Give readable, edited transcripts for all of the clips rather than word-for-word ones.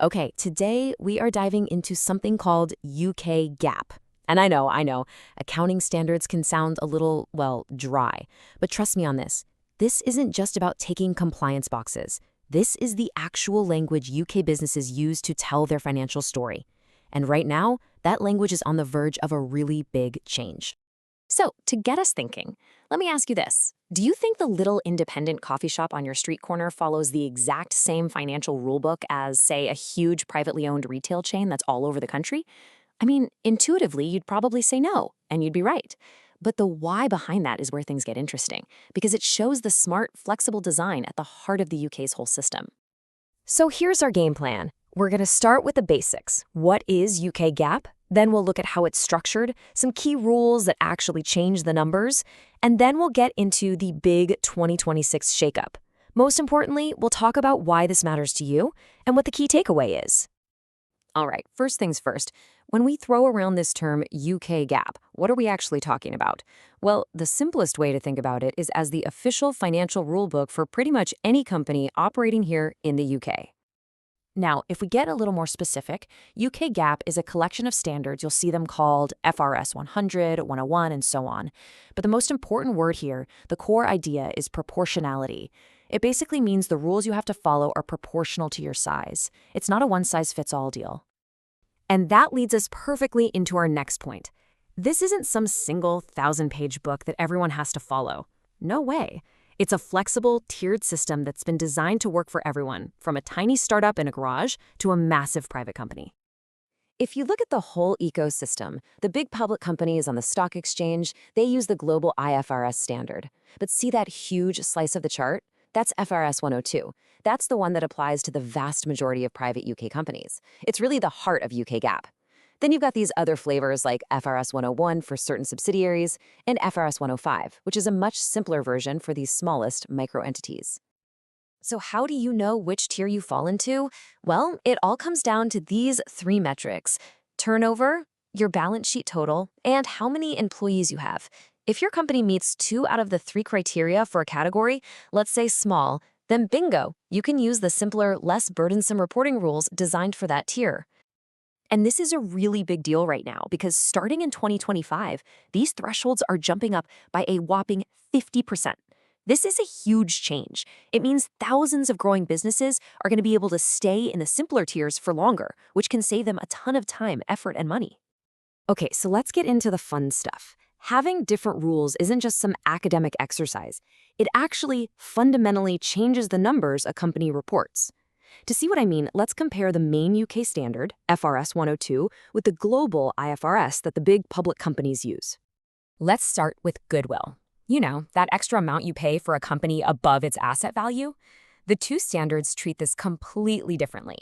Okay, today we are diving into something called UK GAAP. And I know, accounting standards can sound a little, well, dry. But trust me on this. This isn't just about ticking compliance boxes. This is the actual language UK businesses use to tell their financial story. And right now, that language is on the verge of a really big change. So, to get us thinking, let me ask you this. Do you think the little independent coffee shop on your street corner follows the exact same financial rulebook as, say, a huge privately owned retail chain that's all over the country? I mean, intuitively, you'd probably say no, and you'd be right. But the why behind that is where things get interesting, because it shows the smart, flexible design at the heart of the UK's whole system. So here's our game plan. We're going to start with the basics. What is UK GAAP? Then we'll look at how it's structured, some key rules that actually change the numbers, and then we'll get into the big 2026 shakeup. Most importantly, we'll talk about why this matters to you and what the key takeaway is. All right, first things first. When we throw around this term UK GAAP, what are we actually talking about? Well, the simplest way to think about it is as the official financial rulebook for pretty much any company operating here in the UK. Now, if we get a little more specific, UK GAAP is a collection of standards. You'll see them called FRS 100, 101, and so on. But the most important word here, the core idea, is proportionality. It basically means the rules you have to follow are proportional to your size. It's not a one-size-fits-all deal. And that leads us perfectly into our next point. This isn't some single 1,000-page book that everyone has to follow. No way. It's a flexible, tiered system that's been designed to work for everyone, from a tiny startup in a garage to a massive private company. If you look at the whole ecosystem, the big public companies on the stock exchange, they use the global IFRS standard. But see that huge slice of the chart? That's FRS 102. That's the one that applies to the vast majority of private UK companies. It's really the heart of UK GAAP. Then you've got these other flavors like FRS 101 for certain subsidiaries and FRS 105, which is a much simpler version for these smallest microentities. So how do you know which tier you fall into? Well, it all comes down to these three metrics: turnover, your balance sheet total, and how many employees you have. If your company meets 2 out of the 3 criteria for a category, let's say small, then bingo, you can use the simpler, less burdensome reporting rules designed for that tier. And this is a really big deal right now because starting in 2025, these thresholds are jumping up by a whopping 50%. This is a huge change. It means thousands of growing businesses are going to be able to stay in the simpler tiers for longer, which can save them a ton of time, effort, and money. Okay, so let's get into the fun stuff. Having different rules isn't just some academic exercise. It actually fundamentally changes the numbers a company reports. To see what I mean, let's compare the main UK standard, FRS 102, with the global IFRS that the big public companies use. Let's start with goodwill. You know, that extra amount you pay for a company above its asset value. The two standards treat this completely differently.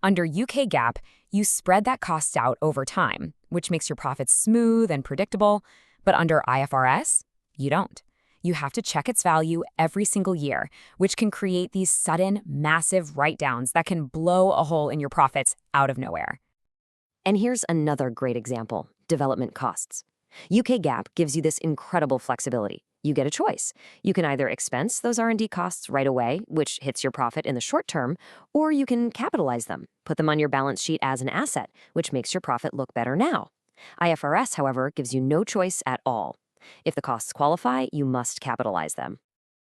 Under UK GAAP, you spread that cost out over time, which makes your profits smooth and predictable. But under IFRS, you don't. You have to check its value every single year, which can create these sudden, massive write-downs that can blow a hole in your profits out of nowhere. And here's another great example: development costs. UK GAAP gives you this incredible flexibility. You get a choice. You can either expense those R&D costs right away, which hits your profit in the short term, or you can capitalize them, put them on your balance sheet as an asset, which makes your profit look better now. IFRS, however, gives you no choice at all. If the costs qualify, you must capitalize them.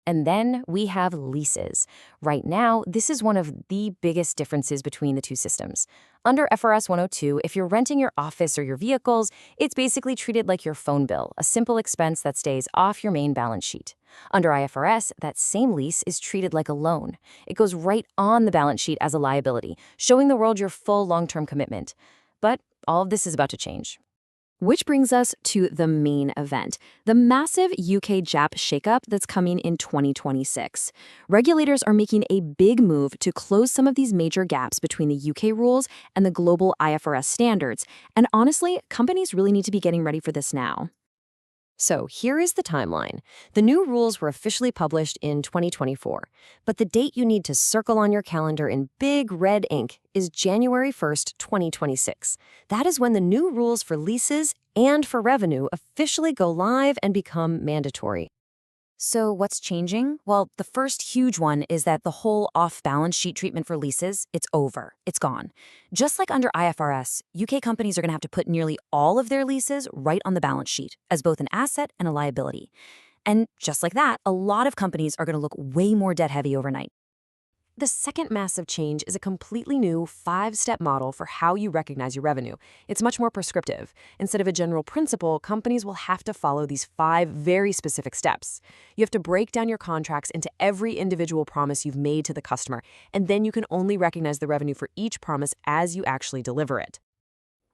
And then we have leases. Right now, this is one of the biggest differences between the two systems. Under FRS 102, if you're renting your office or your vehicles, it's basically treated like your phone bill, a simple expense that stays off your main balance sheet. Under IFRS, that same lease is treated like a loan. It goes right on the balance sheet as a liability, showing the world your full long-term commitment. But all of this is about to change. Which brings us to the main event, the massive UK GAAP shakeup that's coming in 2026. Regulators are making a big move to close some of these major gaps between the UK rules and the global IFRS standards. And honestly, companies really need to be getting ready for this now. So here is the timeline. The new rules were officially published in 2024, but the date you need to circle on your calendar in big red ink is January 1st, 2026. That is when the new rules for leases and for revenue officially go live and become mandatory. So what's changing? Well, the first huge one is that the whole off-balance sheet treatment for leases, it's over. It's gone. Just like under IFRS, UK companies are going to have to put nearly all of their leases right on the balance sheet as both an asset and a liability. And just like that, a lot of companies are going to look way more debt-heavy overnight. The second massive change is a completely new 5-step model for how you recognize your revenue. It's much more prescriptive. Instead of a general principle, companies will have to follow these 5 very specific steps. You have to break down your contracts into every individual promise you've made to the customer, and then you can only recognize the revenue for each promise as you actually deliver it.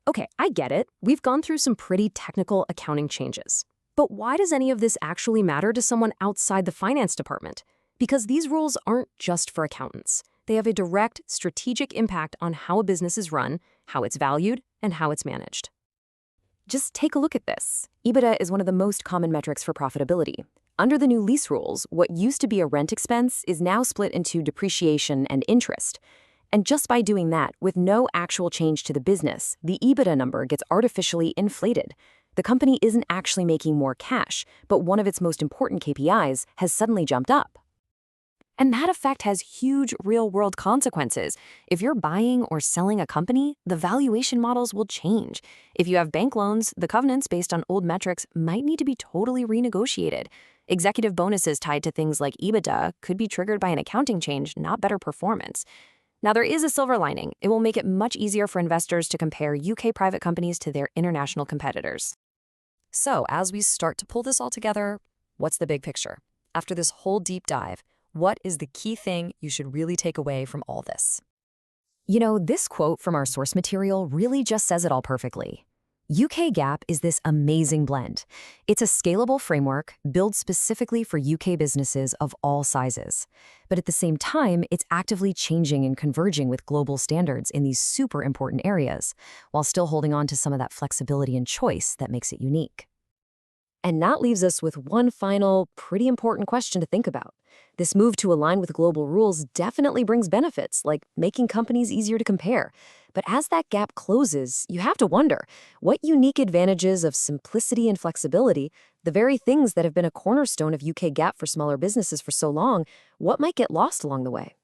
Okay, I get it. We've gone through some pretty technical accounting changes. But why does any of this actually matter to someone outside the finance department? Because these rules aren't just for accountants. They have a direct, strategic impact on how a business is run, how it's valued, and how it's managed. Just take a look at this. EBITDA is one of the most common metrics for profitability. Under the new lease rules, what used to be a rent expense is now split into depreciation and interest. And just by doing that, with no actual change to the business, the EBITDA number gets artificially inflated. The company isn't actually making more cash, but one of its most important KPIs has suddenly jumped up. And that effect has huge real-world consequences. If you're buying or selling a company, the valuation models will change. If you have bank loans, the covenants based on old metrics might need to be totally renegotiated. Executive bonuses tied to things like EBITDA could be triggered by an accounting change, not better performance. Now, there is a silver lining. It will make it much easier for investors to compare UK private companies to their international competitors. So, as we start to pull this all together, what's the big picture? After this whole deep dive, what is the key thing you should really take away from all this? You know, this quote from our source material really just says it all perfectly. UK GAAP is this amazing blend. It's a scalable framework built specifically for UK businesses of all sizes. But at the same time, it's actively changing and converging with global standards in these super important areas, while still holding on to some of that flexibility and choice that makes it unique. And that leaves us with one final, pretty important question to think about. This move to align with global rules definitely brings benefits, like making companies easier to compare. But as that gap closes, you have to wonder, what unique advantages of simplicity and flexibility, the very things that have been a cornerstone of UK GAAP for smaller businesses for so long, what might get lost along the way?